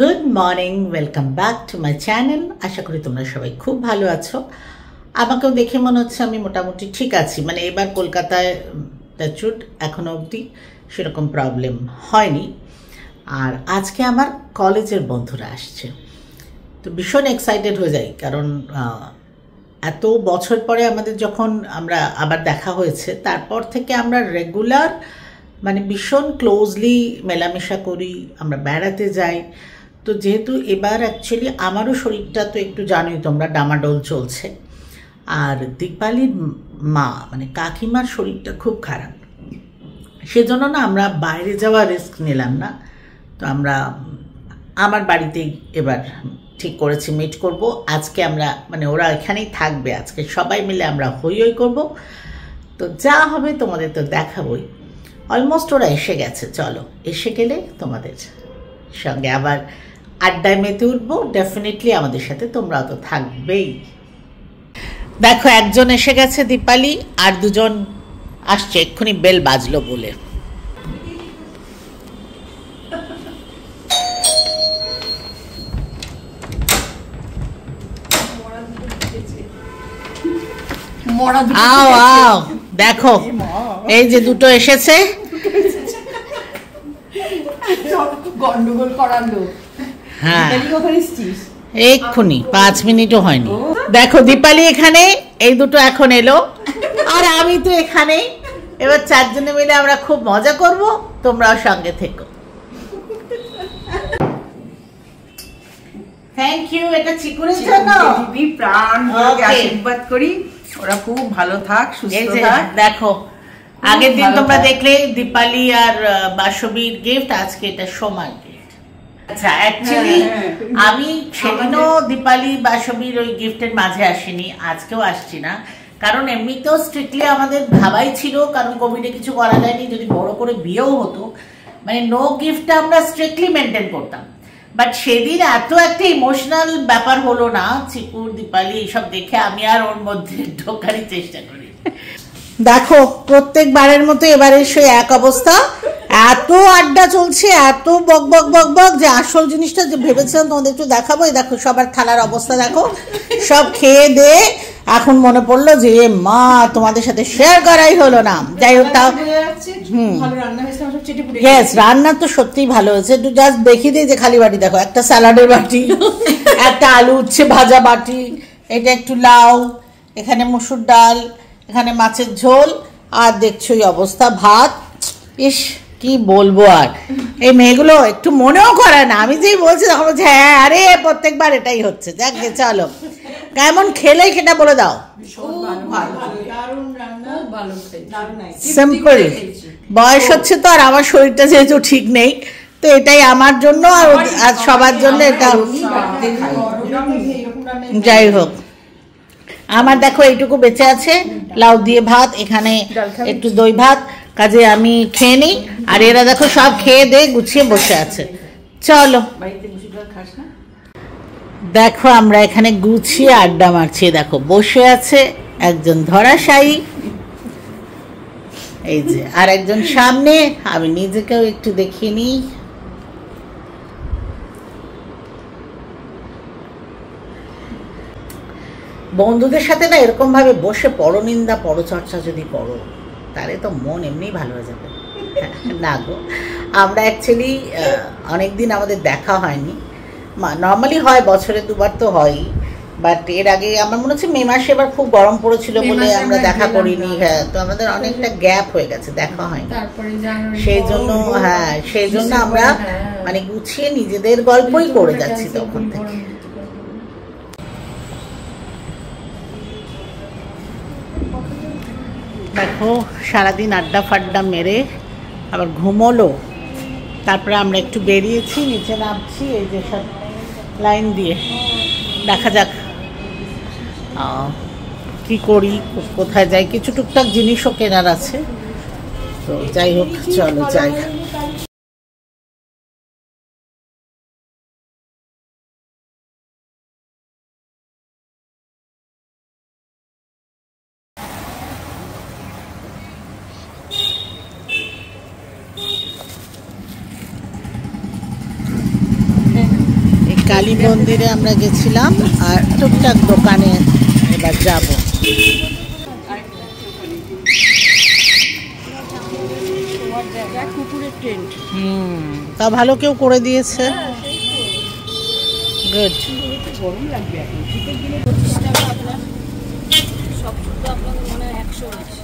Good morning, welcome back to my channel. আশা করি তোমরা সবাই খুব ভালো আছো। আমাকেও দেখে মনে হচ্ছে আমি মোটামুটি ঠিক আছি। মানে এবার কলকাতায় টাচউড এখনো অবধি সেরকম প্রবলেম হয়নি। আর আজকে আমার কলেজের বন্ধুরা আসছে, তো ভীষণ এক্সাইটেড হয়ে যাই, কারণ এত বছর পরে আমাদের যখন আমরা আবার দেখা হয়েছে, তারপর থেকে আমরা রেগুলার মানে ভীষণ ক্লোজলি মেলামেশা করি, আমরা বেড়াতে যাই। তো যেহেতু এবার অ্যাকচুয়ালি আমারও শরীরটা তো একটু জানোই তোমরা, ডামাডোল চলছে। আর দীপালির মা মানে কাকিমার শরীরটা খুব খারাপ, সেজন্য না আমরা বাইরে যাওয়ার রিস্ক নিলাম না। তো আমরা আমার বাড়িতেই এবার ঠিক করেছি মিট করব। আজকে আমরা মানে ওরা এখানেই থাকবে, আজকে সবাই মিলে আমরা হই হই করবো। তো যা হবে তোমাদের তো দেখাবই। অলমোস্ট ওরা এসে গেছে, চলো এসে গেলে তোমাদের সঙ্গে আবার আড্ডায় মেতে উঠবো। ডেফিনেটলি আমাদের সাথে তোমরাও তো থাকবেই। দেখো একজন এসে গেছে দীপালি, আর দুজন আসছে, এক্ষুনি বেল বাজলো বলে। আও আও, দেখো এই যে দুটো এসেছে, গন্ডগোল করালো। হ্যাঁ এক্ষুনি 5 মিনিটও হয়নি। দেখো দীপালি এখানে, এই দুটো এখন এলো, আর আমি তো এখানে। এবার চারজনে মিলে আমরা খুব মজা করব, তোমরাও সঙ্গে থেকো। Thank you. এটা চিকুরের জন্য দিদি প্রাণ ভরে আশীর্বাদ করি, ওরা খুব ভালো থাক, সুস্থ থাক। দেখো আগের দিন তোমরা দেখলে দীপালি আর বাসবীর গিফট, আজকে এটা সোমার গিফট। আচ্ছা অ্যাকচুয়ালি আমি সেদিনও দীপালি বাসবীর ওই গিফটের মাঝে আসিনি, আজকেও আসছি না, কারণ এমনিতেও স্ট্রিক্টলি আমাদের ভাবাই ছিল, কারণ কোভিডে কিছু করা যায়নি। যদি বড় করে বিয়েও হতো, মানে নো গিফটটা আমরা স্ট্রিক্টলি মেনটেন করতাম। বাট সেদিন এত একটা ইমোশনাল ব্যাপার হলো না, চিকুর দীপালি এইসব দেখে আমি আর ওর মধ্যে ঢোকারই চেষ্টা করি। দেখো প্রত্যেকবারের মতো এবারে সে এক অবস্থা, এত আড্ডা চলছে, এত বক বক বক বক, যে আসল জিনিসটা যে ভেবেছিলাম তোমাদের একটু দেখাবো। এই দেখো সবার থালার অবস্থা দেখো, সব খেয়ে দে এখন মনে পড়লো যে মা তোমাদের সাথে শেয়ার করাই হলো না। যাই হোক, তাও ইয়েস রান্না তো সত্যিই ভালো হয়েছে। একটু জাস্ট দেখিয়ে দিই যে খালি বাটি দেখো, একটা স্যালাডের বাটি, একটা আলু উচ্ছে ভাজা বাটি, এটা একটু লাউ, এখানে মসুর ডাল, এখানে মাছের ঝোল, আর দেখছো এই অবস্থা ভাত। ইস কি বলবো, আর এই মেয়েগুলো একটু মনেও করে না। আমি যেই বলছি তখন বলছে হ্যাঁ আরে প্রত্যেকবার এটাই হচ্ছে। যাক গে চলো, কেমন খেলে সেটা বলে দাও। সিম্পল, বয়স হচ্ছে তো, আর আমার শরীরটা যেহেতু ঠিক নেই, তো এটাই আমার জন্য আর সবার জন্য এটা। যাই হোক, আমার দেখো এইটুকু বেঁচে আছে, লাউ দিয়ে ভাত, এখানে একটু দই ভাত, কাজে আমি খেয়ে নিই। আর এরা দেখো সব খেয়ে দিয়ে গুছিয়ে বসে আছে। চলো দেখো আমরা এখানে গুছিয়ে আড্ডা মারছি। দেখো বসে আছে একজন ধরাশায়ী, এই যে আর একজন সামনে। আমি নিজেকেও একটু দেখিয়ে নিই। বন্ধুদের সাথে না এরকম ভাবে বসে পরনিন্দা পরচর্চা যদি করো, তাহলে তো মন এমনি ভালো হয়ে যাবে। না গো, আমরা অ্যাকচুয়ালি অনেকদিন আমাদের দেখা হয়নি। নর্মালি হয় বছরে 2 বার তো হয়ই, বাট এর আগে আমার মনে হচ্ছে মে মাসে এবার খুব গরম পড়েছিল বলে আমরা দেখা করিনি। হ্যাঁ, তো আমাদের অনেকটা গ্যাপ হয়ে গেছে, দেখা হয়নি। সেই জন্য হ্যাঁ, সেই জন্য আমরা মানে গুছিয়ে নিজেদের গল্পই করে যাচ্ছি তখন থেকে। দেখো সারাদিন আড্ডা ফাড্ডা মেরে আবার ঘুমোলো, তারপরে আমরা একটু বেরিয়েছি, নিচে নামছি এই যে সব লাইন দিয়ে। দেখা যাক কি করি, কোথায় যাই, কিছু টুকটাক জিনিসও কেনার আছে। তো যাই হোক চলো যাই। কালী মন্দিরে আমরা গেছিলাম আর টুকটাক দোকানে এবার যাব। তা ভালো কেউ করে দিয়েছে, গুড। গরম লাগবে এখন শীতের দিনে 25 টাকা আপনার সব শুদ্ধ আপনাদের মনে হয় 100 আছে।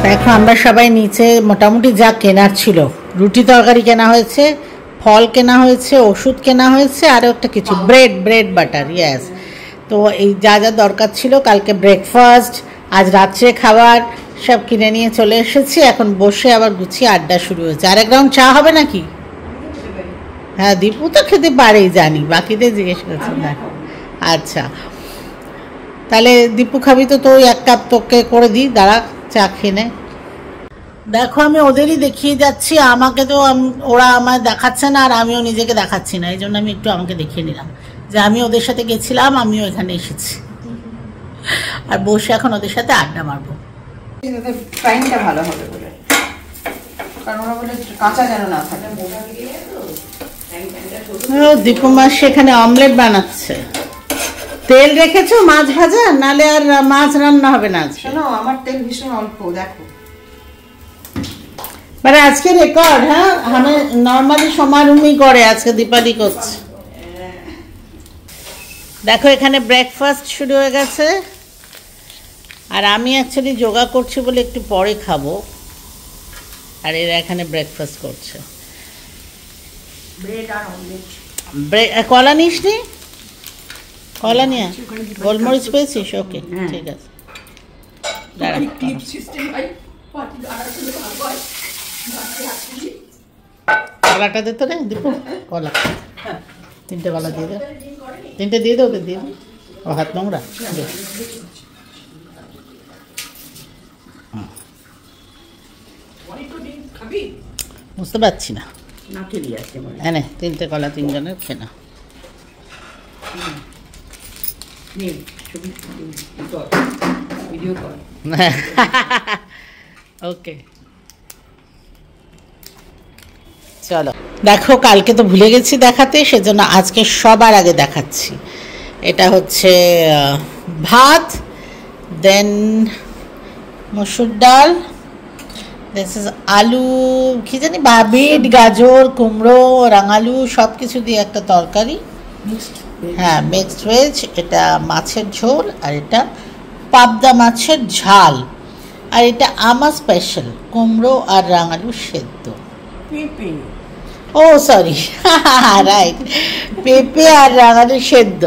দেখো আমরা সবাই নিচে মোটামুটি যা কেনার ছিল, রুটি তরকারি কেনা হয়েছে, ফল কেনা হয়েছে, ওষুধ কেনা হয়েছে, আরও একটা কিছু ব্রেড বাটার, ইয়েস। তো এই যা যা দরকার ছিল কালকে ব্রেকফাস্ট, আজ রাত্রে খাবার সব কিনে নিয়ে চলে এসেছি। এখন বসে আবার গুছিয়ে আড্ডা শুরু হয়েছে। আর এক রাউন্ড চা হবে নাকি? হ্যাঁ, দীপু তো খেতে পারেই, জানি, বাকিদের জিজ্ঞেস করছি না। আচ্ছা, তাহলে দীপু খাবি তো, তো এক কাপ তোকে করে দিই, দাঁড়া চা খেয়ে নে। দেখো আমি ওদেরই দেখিয়ে যাচ্ছি, আমাকে তো ওরা আমায় দেখাচ্ছে না আর আমিও নিজেকে দেখাচ্ছি না, এই জন্য আমি একটু আমাকে দেখিয়ে নিলাম যে আমি ওদের সাথে গেছিলাম, আমিও এখানে এসেছি আর বসে এখন ওদের সাথে আড্ডা মারবো। টাইমটা ভালো হবে বলে, কারণ ওরা বলে কাঁচা যেন না থাকে। দীপু মাস সেখানে অমলেট বানাচ্ছে। তেল রেখেছো মাছ ভাজা, নালে আর মাছ রান্না হবে না আজকে। শোনো, আমার তেল ভীষণ অল্প, দেখো। মানে আজকে রেকর্ড, হ্যাঁ, আমি নর্মালি সমারোহই করে, আজকে দীপালি করছে। দেখো এখানে ব্রেকফাস্ট শুরু হয়ে গেছে আর আমি অ্যাকচুয়ালি যোগা করছি বলে একটু পরে খাবো, আর এরা এখানে ব্রেকফাস্ট করছে। ব্রেড আর অমলেট। কলা নিস নি? কলা নিয়ে গোলমরিচ পেয়েছিস? ওকে, ঠিক আছে, দাঁড়া। কলাটা দে তো রে দীপু, কলা 3টে কলা দিয়ে দে, 3টে দিয়ে দে, ওদের দিয়ে দে। ও হাত নোংরা, বুঝতে পারছি না। হ্যাঁ, 3টে কলা 3জনের খেয়ে না। ওকে, চলো। দেখো কালকে তো ভুলে গেছি দেখাতে, সেজন্য আজকে সবার আগে দেখাচ্ছি। এটা হচ্ছে ভাত, দেন মসুর ডাল, দিস ইজ আলু, কি জানি বিট, গাজর, কুমড়ো, রাঙালু সব কিছু দিয়ে একটা তরকারি। হ্যাঁ, মিক্সড ভেজ। এটা মাছের ঝোল, আর এটা পাবদা মাছের ঝাল, আর এটা আমার স্পেশাল কুমড়ো আর রাঙালু সেদ্ধ। ও সরি, রাইট, পেঁপে আর রাঙালু সেদ্ধ।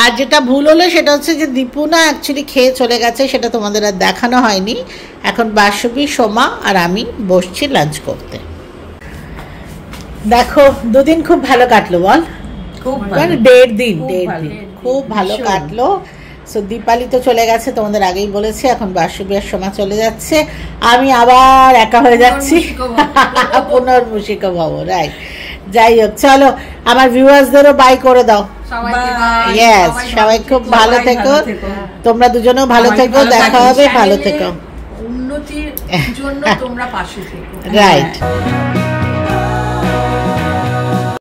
আর যেটা ভুল হলো সেটা হচ্ছে যে দীপু না অ্যাকচুয়ালি খেয়ে চলে গেছে, সেটা তোমাদের আর দেখানো হয়নি। এখন বাসবী, সোমা আর আমি বসছি লাঞ্চ করতে। দেখো 2 দিন খুব ভালো কাটলো, বল? মানে 1.5 দিন খুব ভালো কাটলো। সো দীপালি তো চলে গেছে, তোমাদের আগেই বলেছি। এখন বাসবী আর সোমা চলে যাচ্ছে, আমি আবার একা হয়ে যাচ্ছি, পুনর্মুষিক ভব, রাইট। যাই হোক, চলো আমার ভিউয়ার্সদেরও বাই করে দাও। ইয়েস, সবাই খুব ভালো থেকো, তোমরা দুজনেও ভালো থেকো, দেখা হবে, ভালো থেকো, উন্নতির জন্য তোমরা পাশে থেকো, রাইট।